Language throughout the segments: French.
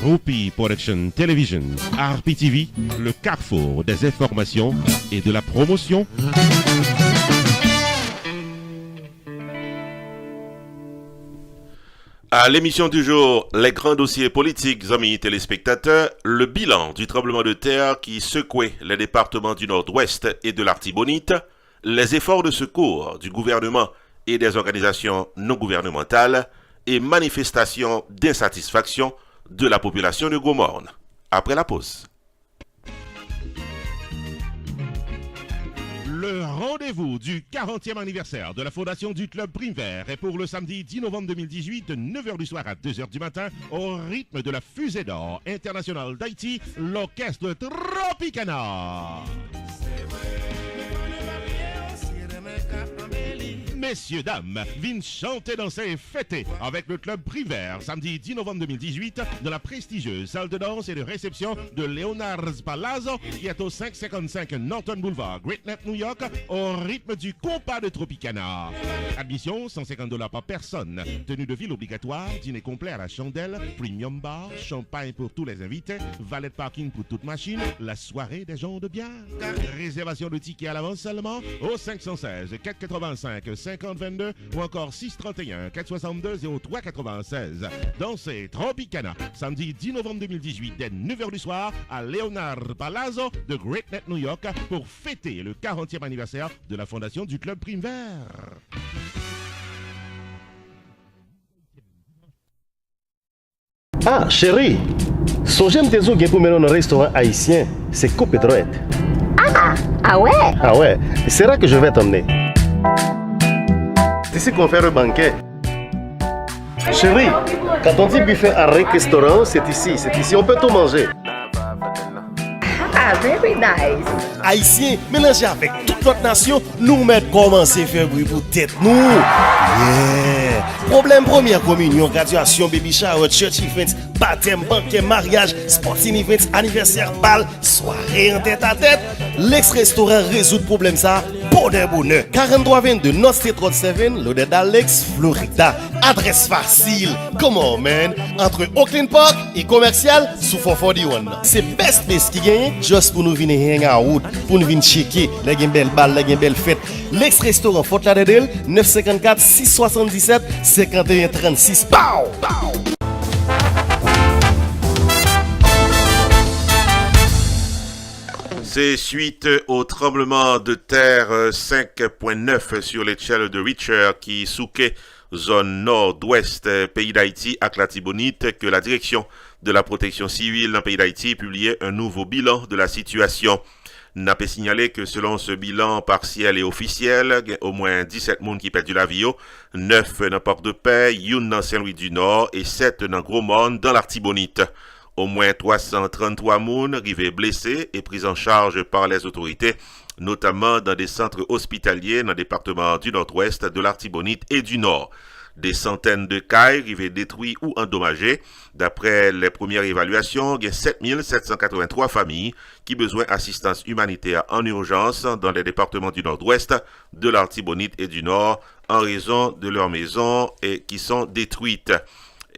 Rupi Production Television, RPTV, le carrefour des informations et de la promotion. À l'émission du jour, les grands dossiers politiques, amis téléspectateurs, le bilan du tremblement de terre qui secouait les départements du Nord-Ouest et de l'Artibonite, les efforts de secours du gouvernement et des organisations non gouvernementales et manifestations d'insatisfaction de la population de Gros-Morne. Après la pause. Le rendez-vous du 40e anniversaire de la fondation du Club Prime Vert est pour le samedi 10 novembre 2018 de 9h du soir à 2h du matin au rythme de la fusée d'or internationale d'Haïti, l'orchestre Tropicana. Messieurs, dames, viennent chanter, danser et fêter avec le club Privert samedi 10 novembre 2018 dans la prestigieuse salle de danse et de réception de Leonard's Palazzo qui est au 555 Norton Boulevard, Great Neck, New York, au rythme du compas de Tropicana. Admission $150 par personne. Tenue de ville obligatoire, dîner complet à la chandelle, premium bar, champagne pour tous les invités, valet de parking pour toute machine, la soirée des gens de bien. Réservation de tickets à l'avance seulement au 516 485 5022 ou encore 631 462 0396. Dansez Tropicana, samedi 10 novembre 2018 dès 9h du soir à Leonard Palazzo de Great Neck, New York pour fêter le 40e anniversaire de la fondation du Club Prime Vert. Ah, chérie, songez me tes pour mener un restaurant haïtien, c'est Copedroite. Ah ouais? Ah ouais, c'est là que je vais t'emmener. C'est ici qu'on fait le banquet. Chérie, quand on dit buffet à restaurant, c'est ici, on peut tout manger. Ah, very nice. Haïtien, mélangé avec toute notre nation, nous mettre commencer à faire bruit pour tête nous. Yeah. Problème première communion, graduation, baby shower, church events, baptême, banquet, mariage, sporting events, anniversaire, bal, soirée en tête à tête. L'ex-restaurant résout le problème ça. Bonheur. 4322 North State Road 7, loaded Alex, Florida. Adresse facile. Come on, man. Entre Oakland Park et commercial, sous 441. C'est best place qui gagne, juste pour nous venir hang out, pour nous venir checker, les belles balles, les belles fêtes. L'ex-restaurant Fort Lauderdale, 954 677 5136. Pow! C'est suite au tremblement de terre 5.9 sur l'échelle de Richter qui souquait zone nord-ouest pays d'Haïti à Latibonite que la direction de la protection civile dans le pays d'Haïti publiait un nouveau bilan de la situation. N'a pas signalé que selon ce bilan partiel et officiel, il y a au moins 17 personnes qui perdent la vie, 9 dans Port-de-Paix, 1 dans Saint-Louis du Nord et 7 dans Gros-Morne dans l'Artibonite. Au moins 333 personnes arrivées blessées et prises en charge par les autorités, notamment dans des centres hospitaliers dans le département du Nord-Ouest, de l'Artibonite et du Nord. Des centaines de cailles arrivées détruites ou endommagées. D'après les premières évaluations, il y a 7783 familles qui ont besoin d'assistance humanitaire en urgence dans les départements du Nord-Ouest, de l'Artibonite et du Nord en raison de leurs maisons et qui sont détruites.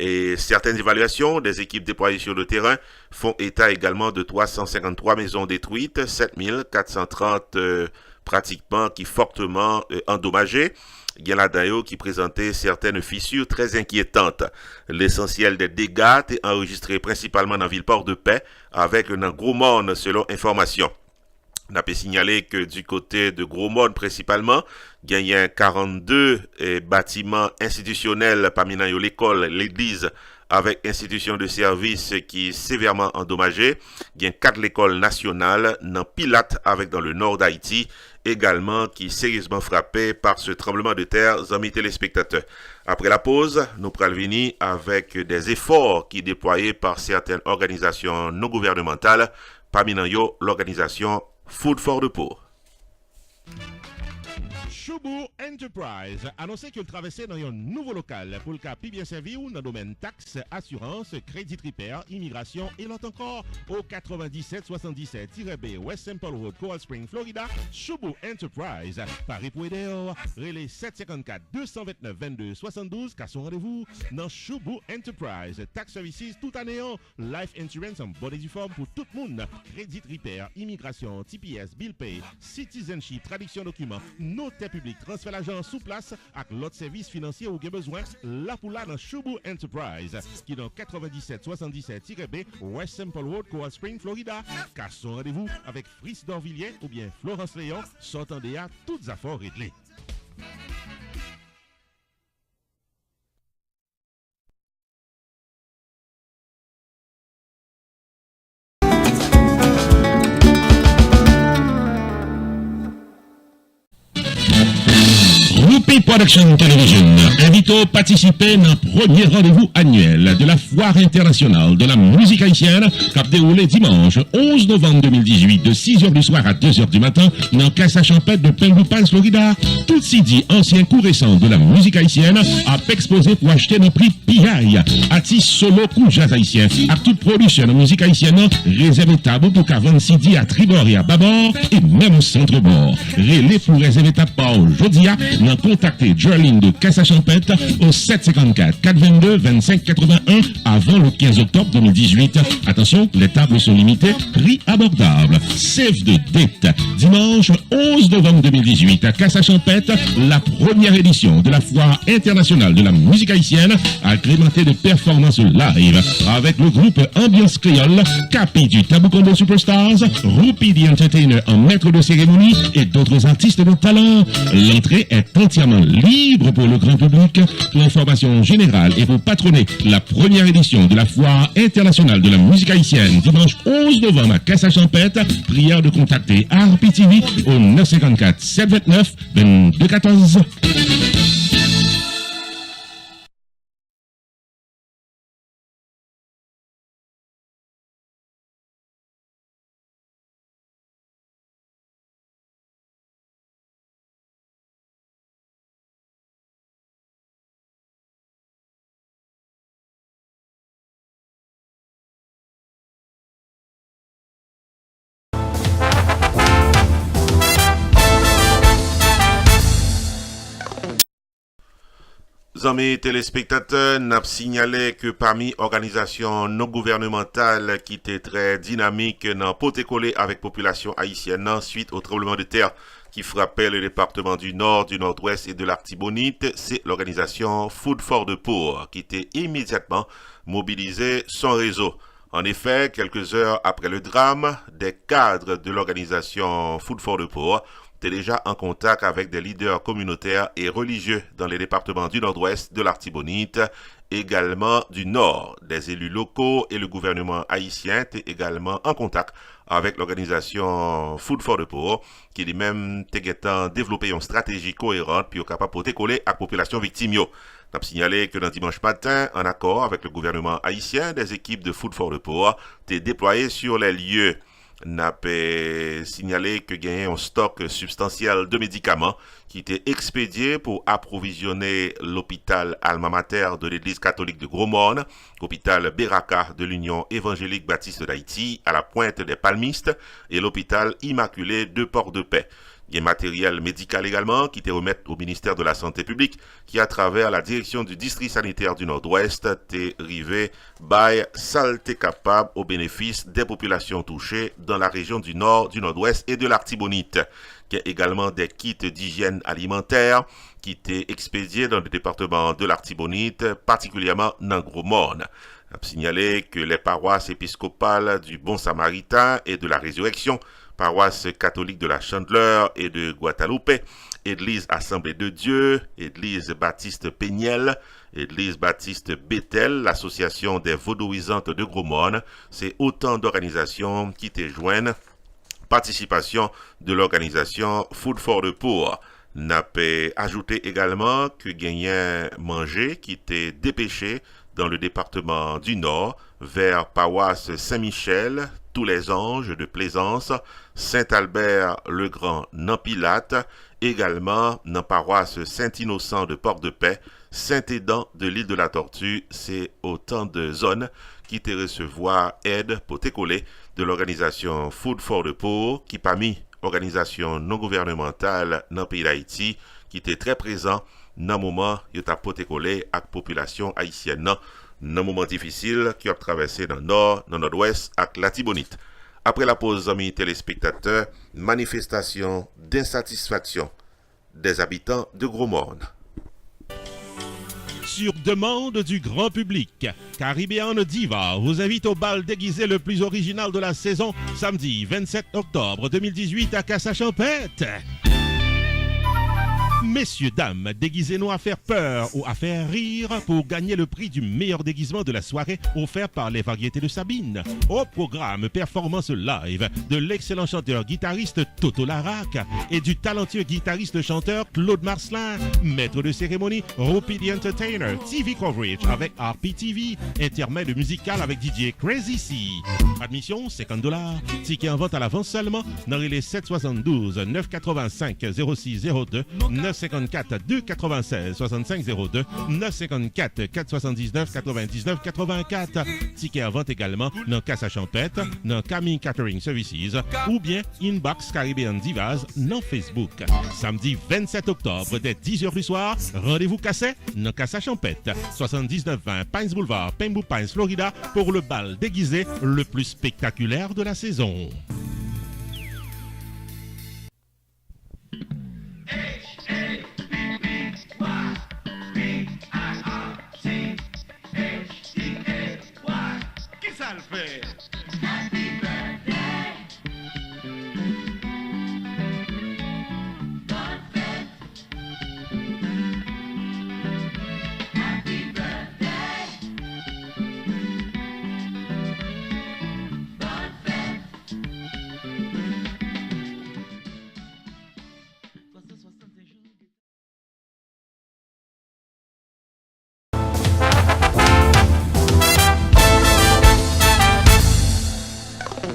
Et certaines évaluations des équipes déployées sur le terrain font état également de 353 maisons détruites, 7430 pratiquement qui fortement endommagées. Il y en a d'ailleurs qui présentaient certaines fissures très inquiétantes. L'essentiel des dégâts est enregistré principalement dans la ville Port-de-Paix avec un Gros-Morne selon information. On a pu signaler que du côté de Gros-Morne principalement, il y a 42 bâtiments institutionnels parmi l'école, l'église, avec institutions de services qui est sévèrement endommagées. Il y a 4 écoles nationales dans Pilate avec dans le nord d'Haïti, également qui est sérieusement frappé par ce tremblement de terre, amis téléspectateurs. Après la pause, nous pourrons venir avec des efforts qui sont déployés par certaines organisations non gouvernementales, parmi l'organisation Food for the Poor. Choubou Enterprise annoncé que le traversait dans un nouveau local pour le cas bien servi ou dans le domaine taxes, assurance, crédit repair, immigration et l'autre encore au 9777-B West Simple Road, Coral Spring, Florida. Choubou Enterprise, Paris pour aider, relais 754-229-22-72 car son rendez-vous dans Choubou Enterprise. Tax services tout année, life insurance en bonne et due forme pour tout le monde, crédit repair, immigration, TPS, bill pay, citizenship, traduction documents, notaire public, transfert l'argent sous place avec l'autre service financier ou avez besoin là pour là dans Choubou Enterprise qui est dans 9777-B West Simple Road, Coral Spring, Florida. Car son rendez-vous avec Fritz Dorvilliers ou bien Florence Léon sortant à toutes affaires réglées. Roupi Production Television invite à participer à un premier rendez-vous annuel de la Foire internationale de la musique haïtienne qui a déroulé dimanche 11 novembre 2018 de 6h du soir à 2h du matin dans Casa Champêtre de Penguin, Florida. Tout Sidi, ancien coup récent de la musique haïtienne, a exposé pour acheter le prix PI, artiste solo coup jazz haïtien. À toute production de musique haïtienne, réservé table pour qu'avant Sidi à tribord et à bâbord et même au centre-bord. Relais pour réserver table par Jodia. Contactez Jerline de Casa Champêtre au 754-422-2581 avant le 15 octobre 2018. Attention, les tables sont limitées, prix abordable. Save the date. Dimanche 11 novembre 2018 à Casa Champêtre, la première édition de la Foire internationale de la musique haïtienne, agrémentée de performances live avec le groupe Ambiance Créole, Capi du Tabou Combo Superstars, Roupi the Entertainer en maître de cérémonie et d'autres artistes de talent. L'entrée est entièrement libre pour le grand public. Pour information générale et pour patronner la première édition de la Foire internationale de la musique haïtienne dimanche 11 novembre à Casa Champêtre, prière de contacter RPTV au 954 729 2214. Amis téléspectateurs, n'a signalé que parmi organisations non gouvernementales qui étaient très dynamiques dans poté-collé avec population haïtienne suite au tremblement de terre qui frappait le département du Nord, du Nord-Ouest et de l'Artibonite, c'est l'organisation Food for the Poor qui était immédiatement mobilisée son réseau. En effet, quelques heures après le drame, des cadres de l'organisation Food for the Poor étaient déjà en contact avec des leaders communautaires et religieux dans les départements du Nord-Ouest, de l'Artibonite, également du Nord. Des élus locaux et le gouvernement haïtien étaient également en contact avec l'organisation Food for the Poor, qui lui-même était développé une stratégie cohérente puis capable de coller à la population victime. On a signalé que dans dimanche matin, en accord avec le gouvernement haïtien, des équipes de Food for the Poor étaient déployées sur les lieux. N'a pas signalé que gagnait un stock substantiel de médicaments qui était expédié pour approvisionner l'hôpital Alma Mater de l'église catholique de Gros-Morne, l'hôpital Beraka de l'Union évangélique baptiste d'Haïti à la Pointe des Palmistes et l'hôpital Immaculé de Port-de-Paix. Il y a matériel médical également qui était remis au ministère de la Santé publique qui, à travers la direction du district sanitaire du Nord-Ouest, était rivé by saleté capable au bénéfice des populations touchées dans la région du Nord, du Nord-Ouest et de l'Artibonite. Il y a également des kits d'hygiène alimentaire qui étaient expédiés dans le département de l'Artibonite, particulièrement dans Gros-Morne. On a signalé que les paroisses épiscopales du Bon Samaritain et de la Résurrection, paroisse catholique de la Chandeleur et de Guadalupe, Église Assemblée de Dieu, Église Baptiste Péniel, Église Baptiste Bethel, l'Association des Vaudouisantes de Gros-Morne, c'est autant d'organisations qui te joignent. Participation de l'organisation Food for the Poor. N'a pas ajouté également que gagnait manger qui était dépêché dans le département du Nord vers paroisse Saint-Michel, Tous les Anges de Plaisance, Saint-Albert-le-Grand dans Pilate, également dans paroisse Saint-Innocent de Port-de-Paix, Saint-Édan de l'île de la Tortue. C'est autant de zones qui te recevoir aide pour t'écoller de l'organisation Food for the Poor, qui parmi organisation non gouvernementale dans le pays d'Haïti, qui était très présent dans le moment où tu as t'écoller avec la population haïtienne dans le moment difficile qui a traversé dans le nord, dans le nord-ouest avec la Tibonite. Après la pause, amis téléspectateurs, manifestation d'insatisfaction des habitants de Gros-Morne. Sur demande du grand public, Caribbean Diva vous invite au bal déguisé le plus original de la saison, samedi 27 octobre 2018 à Casa-Champêtre. Messieurs, dames, déguisez-nous à faire peur ou à faire rire pour gagner le prix du meilleur déguisement de la soirée offert par les variétés de Sabine. Au programme, performance live de l'excellent chanteur-guitariste Toto Larac et du talentueux guitariste-chanteur Claude Marcelin. Maître de cérémonie, Rupi the Entertainer. TV coverage avec RPTV. Intermède musical avec DJ Crazy C. Admission, $50. Ticket en vente à l'avance seulement dans les 772 985 0602 954 296 6502 954 479 99 84. Ticket à vente également dans Casa-Champêtre, dans Camille Catering Services ou bien Inbox Caribbean Divas dans Facebook. Samedi 27 octobre dès 10h du soir, rendez-vous cassé dans Casa-Champêtre, 7920 Pines Boulevard, Pembroke Pines, Florida pour le bal déguisé le plus spectaculaire de la saison.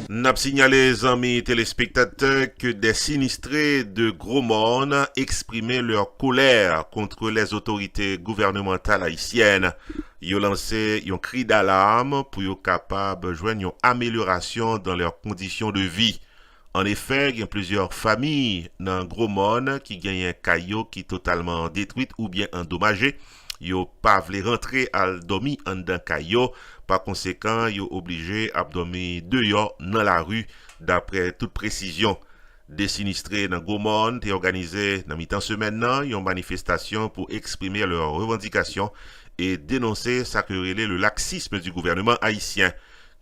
N'a signalé les amis téléspectateurs que des sinistrés de Gros-Morne exprimaient leur colère contre les autorités gouvernementales haïtiennes. Ils ont lancé un cri d'alarme pour être capables de joindre une amélioration dans leurs conditions de vie. En effet, il y a plusieurs familles dans Gros-Morne qui gagnent un caillou qui est totalement détruit ou bien endommagé. Ils n'ont pas voulu rentrer à dormir en d'un caillou. Par conséquent, ils sont obligés à dormir dehors dans la rue d'après toute précision. Des sinistrés dans Gros-Morne ont organisé dans mi-temps semaine une manifestation pour exprimer leurs revendications et dénoncer ça que relève le laxisme du gouvernement haïtien.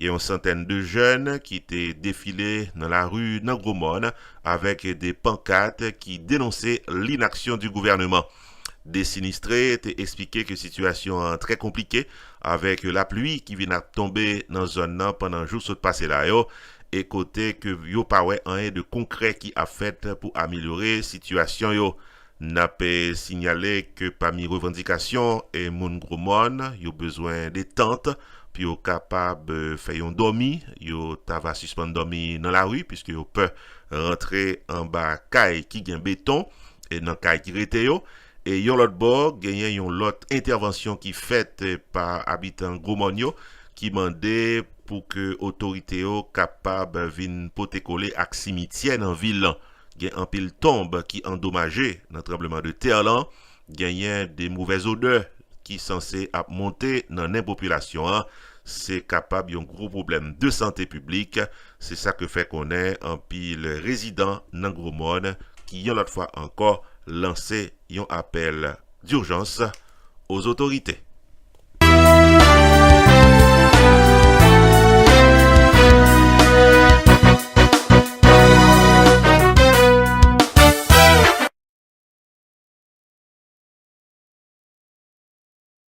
Il y a une centaine de jeunes qui étaient défilés dans la rue dans Gros-Morne avec des pancartes qui dénonçaient l'inaction du gouvernement. Des sinistrés étaient expliqué que la situation est très compliquée avec la pluie qui vient de tomber dans la zone pendant le jour de passer là et côté que yo pas un de concret qui a fait pour améliorer la situation yo. N'a pas signalé que parmi les revendications et mon Gros-Morne, yo besoin de tentes puis yo capable de faire un dormi, yo va suspendre dormi dans la rue puisque yo peut rentrer en bas caille qui gagne béton et dans caille qui rete yo. Et yon l'autre bord, gagné yon l'autre intervention qui faite par habitants Gros-Morne qui mandait pour que autorité capable vinn pote coller ak cimetière dans ville. Gen un pile tombe qui endommagé dans tremblement de terre là, gagné des mauvaises odeurs qui censé monter dans les populations. C'est capable un gros problème de santé publique. C'est ça que fait qu'on est un pile résident dans Gros-Morne qui yon l'autre fois encore lancé un appel d'urgence aux autorités.